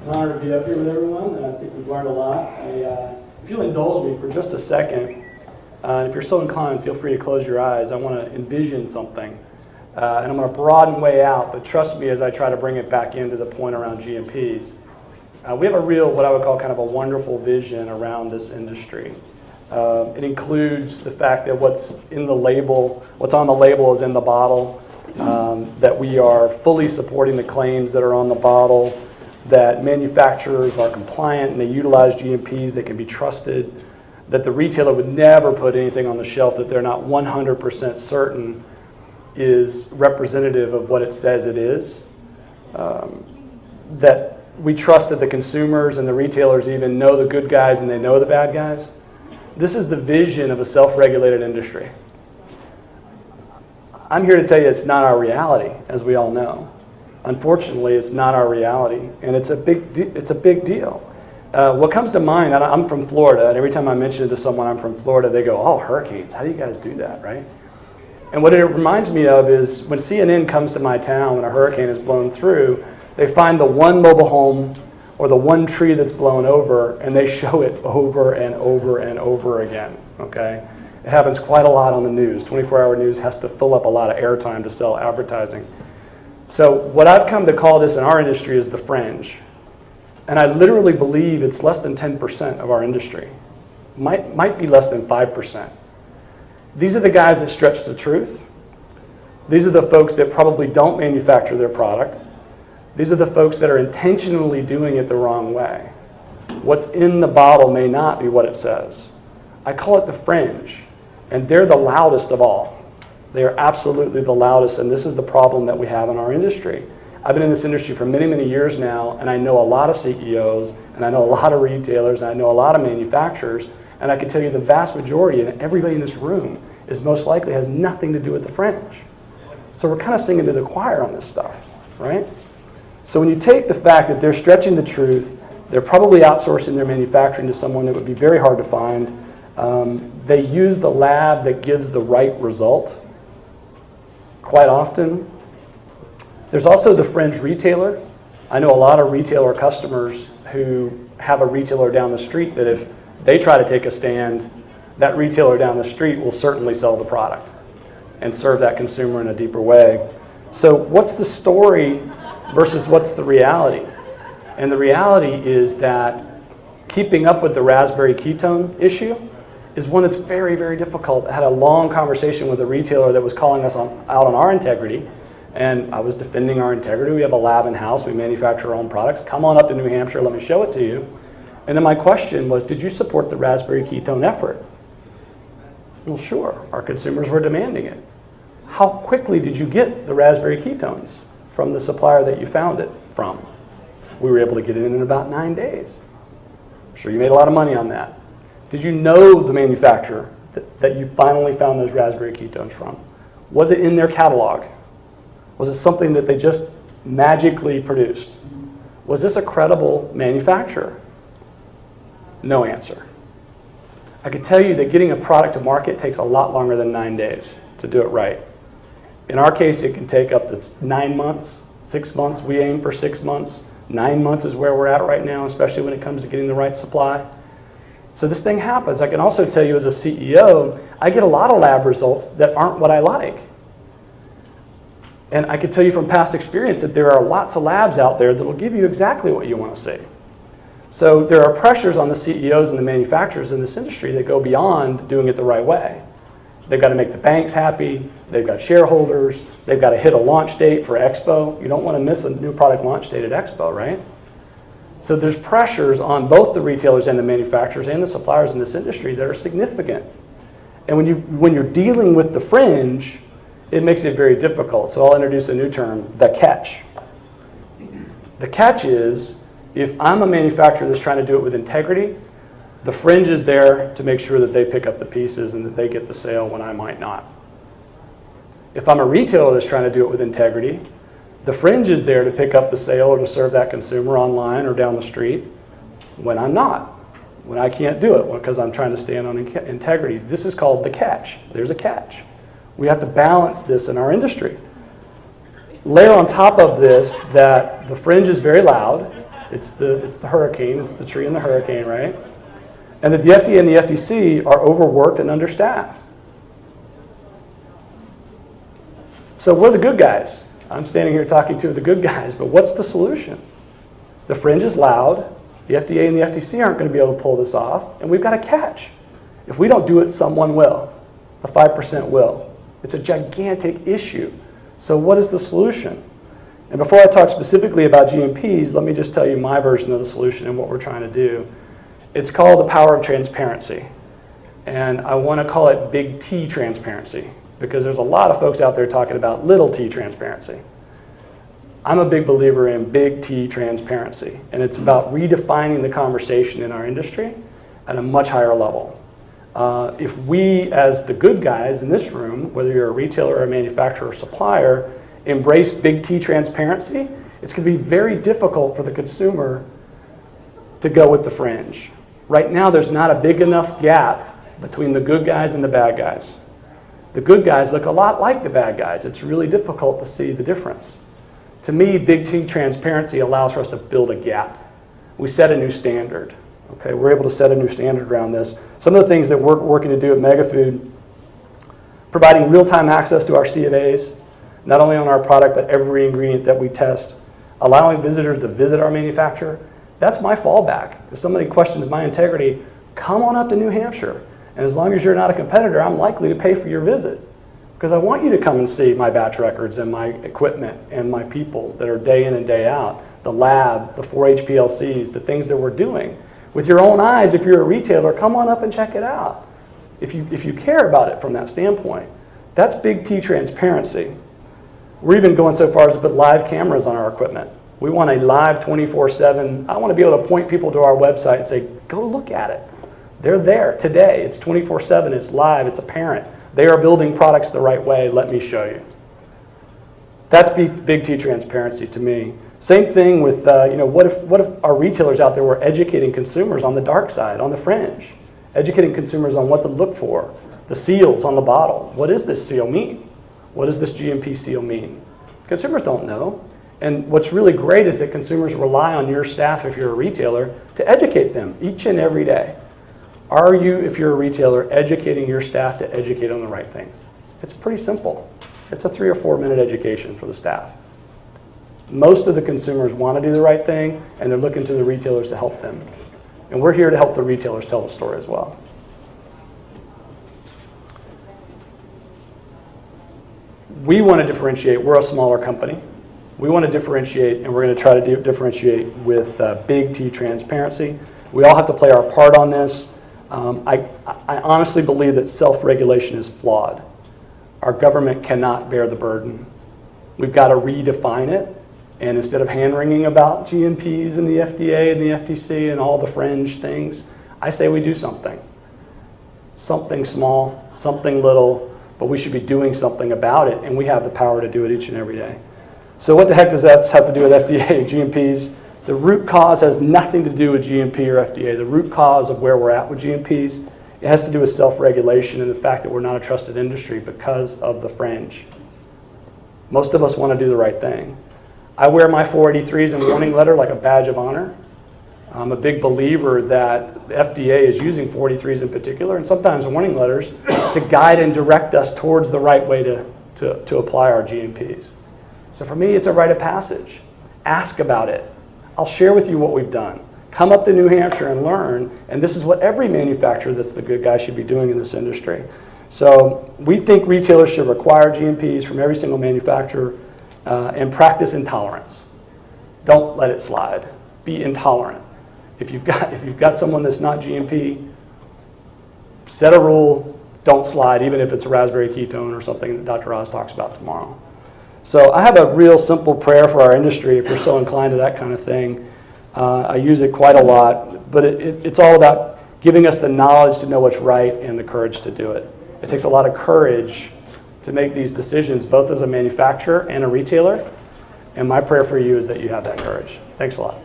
An honor to be up here with everyone. I think we've learned a lot. If you'll indulge me for just a second, if you're so inclined, feel free to close your eyes. I want to envision something. And I'm going to broaden way out, but trust me as I try to bring it back into the point around GMPs. We have a real, what I would call kind of a wonderful vision around this industry. It includes the fact that what's in the label, what's on the label is in the bottle, that we are fully supporting the claims that are on the bottle, that manufacturers are compliant and they utilize GMPs that can be trusted, that the retailer would never put anything on the shelf that they're not 100% certain is representative of what it says it is, that we trust that the consumers and the retailers even know the good guys and they know the bad guys. This is the vision of a self-regulated industry. I'm here to tell you it's not our reality, as we all know. Unfortunately, it's not our reality, and it's a big deal. What comes to mind, I'm from Florida, and every time I mention it to someone I'm from Florida, they go, oh, hurricanes, how do you guys do that, right? And what it reminds me of is when CNN comes to my town when a hurricane is blown through, they find the one mobile home or the one tree that's blown over, and they show it over and over and over again, okay? It happens quite a lot on the news. 24-hour news has to fill up a lot of airtime to sell advertising. So what I've come to call this in our industry is the fringe. And I literally believe it's less than 10% of our industry. Might be less than 5%. These are the guys that stretch the truth. These are the folks that probably don't manufacture their product. These are the folks that are intentionally doing it the wrong way. What's in the bottle may not be what it says. I call it the fringe, and they're the loudest of all. They are absolutely the loudest, and this is the problem that we have in our industry. I've been in this industry for many, many years now, and I know a lot of CEOs, and I know a lot of retailers, and I know a lot of manufacturers, and I can tell you the vast majority, and everybody in this room, is most likely has nothing to do with the fringe. So we're kind of singing to the choir on this stuff, right? So when you take the fact that they're stretching the truth, they're probably outsourcing their manufacturing to someone that would be very hard to find. They use the lab that gives the right result quite often. There's also the fringe retailer. I know a lot of retailer customers who have a retailer down the street that if they try to take a stand, that retailer down the street will certainly sell the product and serve that consumer in a deeper way. So what's the story versus what's the reality? And the reality is that keeping up with the raspberry ketone issue is one that's very, very difficult. I had a long conversation with a retailer that was calling us out on our integrity, and I was defending our integrity. We have a lab in-house. We manufacture our own products. Come on up to New Hampshire. Let me show it to you. And then my question was, did you support the raspberry ketone effort? Well, sure. Our consumers were demanding it. How quickly did you get the raspberry ketones from the supplier that you found it from? We were able to get it in about 9 days. I'm sure you made a lot of money on that. Did you know the manufacturer that you finally found those raspberry ketones from? Was it in their catalog? Was it something that they just magically produced? Was this a credible manufacturer? No answer. I can tell you that getting a product to market takes a lot longer than 9 days to do it right. In our case, it can take up to 9 months, 6 months. We aim for 6 months. 9 months is where we're at right now, especially when it comes to getting the right supply. So this thing happens. I can also tell you as a CEO, I get a lot of lab results that aren't what I like. And I can tell you from past experience that there are lots of labs out there that will give you exactly what you want to see. So there are pressures on the CEOs and the manufacturers in this industry that go beyond doing it the right way. They've got to make the banks happy. They've got shareholders. They've got to hit a launch date for Expo. You don't want to miss a new product launch date at Expo, right? So there's pressures on both the retailers and the manufacturers and the suppliers in this industry that are significant. And when you're dealing with the fringe, it makes it very difficult. So I'll introduce a new term, the catch. The catch is, if I'm a manufacturer that's trying to do it with integrity, the fringe is there to make sure that they pick up the pieces and that they get the sale when I might not. If I'm a retailer that's trying to do it with integrity, the fringe is there to pick up the sale or to serve that consumer online or down the street when I'm not, when I can't do it because I'm trying to stand on integrity. This is called the catch. There's a catch. We have to balance this in our industry. Layer on top of this that the fringe is very loud, It's the hurricane, it's the tree in the hurricane, right? And that the FDA and the FTC are overworked and understaffed. So we're the good guys. I'm standing here talking to the good guys, but what's the solution? The fringe is loud. The FDA and the FTC aren't going to be able to pull this off, and we've got a catch. If we don't do it, someone will. The 5% will. It's a gigantic issue. So what is the solution? And before I talk specifically about GMPs, let me just tell you my version of the solution and what we're trying to do. It's called the power of transparency. And I want to call it big T transparency, because there's a lot of folks out there talking about little t transparency. I'm a big believer in big T transparency, and it's about redefining the conversation in our industry at a much higher level. If we, as the good guys in this room, whether you're a retailer or a manufacturer or supplier, embrace big T transparency, it's going to be very difficult for the consumer to go with the fringe. Right now, there's not a big enough gap between the good guys and the bad guys. The good guys look a lot like the bad guys. It's really difficult to see the difference. To me, big T transparency allows for us to build a gap. We set a new standard. Okay, we're able to set a new standard around this. Some of the things that we're working to do at MegaFood, providing real-time access to our C of A's, not only on our product, but every ingredient that we test, allowing visitors to visit our manufacturer. That's my fallback. If somebody questions my integrity, come on up to New Hampshire. And as long as you're not a competitor, I'm likely to pay for your visit. Because I want you to come and see my batch records and my equipment and my people that are day in and day out, the lab, the 4-H PLCs, the things that we're doing. With your own eyes, if you're a retailer, come on up and check it out. If you care about it from that standpoint. That's big T transparency. We're even going so far as to put live cameras on our equipment. We want a live 24/7. I want to be able to point people to our website and say, go look at it. They're there today. It's 24/7. It's live. It's apparent. They are building products the right way. Let me show you. That's big T transparency to me. Same thing with, what if our retailers out there were educating consumers on the dark side, on the fringe, educating consumers on what to look for, the seals on the bottle. What does this seal mean? What does this GMP seal mean? Consumers don't know. And what's really great is that consumers rely on your staff, if you're a retailer, to educate them each and every day. Are you, if you're a retailer, educating your staff to educate on the right things? It's pretty simple. It's a 3 or 4 minute education for the staff. Most of the consumers want to do the right thing, and they're looking to the retailers to help them. And we're here to help the retailers tell the story as well. We want to differentiate. We're a smaller company. We want to differentiate, and we're going to try to differentiate with big T transparency. We all have to play our part on this. I honestly believe that self-regulation is flawed. Our government cannot bear the burden. We've got to redefine it, and instead of hand-wringing about GMPs and the FDA and the FTC and all the fringe things, I say we do something. Something small, something little, but we should be doing something about it, and we have the power to do it each and every day. So what the heck does that have to do with FDA and GMPs? The root cause has nothing to do with GMP or FDA. The root cause of where we're at with GMPs, it has to do with self-regulation and the fact that we're not a trusted industry because of the fringe. Most of us want to do the right thing. I wear my 483s and warning letter like a badge of honor. I'm a big believer that the FDA is using 483s in particular, and sometimes warning letters, to guide and direct us towards the right way to apply our GMPs. So for me, it's a rite of passage. Ask about it. I'll share with you what we've done. Come up to New Hampshire and learn, and this is what every manufacturer that's the good guy should be doing in this industry. So we think retailers should require GMPs from every single manufacturer and practice intolerance. Don't let it slide. Be intolerant. If you've got someone that's not GMP, set a rule, don't slide, even if it's a raspberry ketone or something that Dr. Oz talks about tomorrow. So I have a real simple prayer for our industry if you're so inclined to that kind of thing. I use it quite a lot, but it's all about giving us the knowledge to know what's right and the courage to do it. It takes a lot of courage to make these decisions, both as a manufacturer and a retailer, and my prayer for you is that you have that courage. Thanks a lot.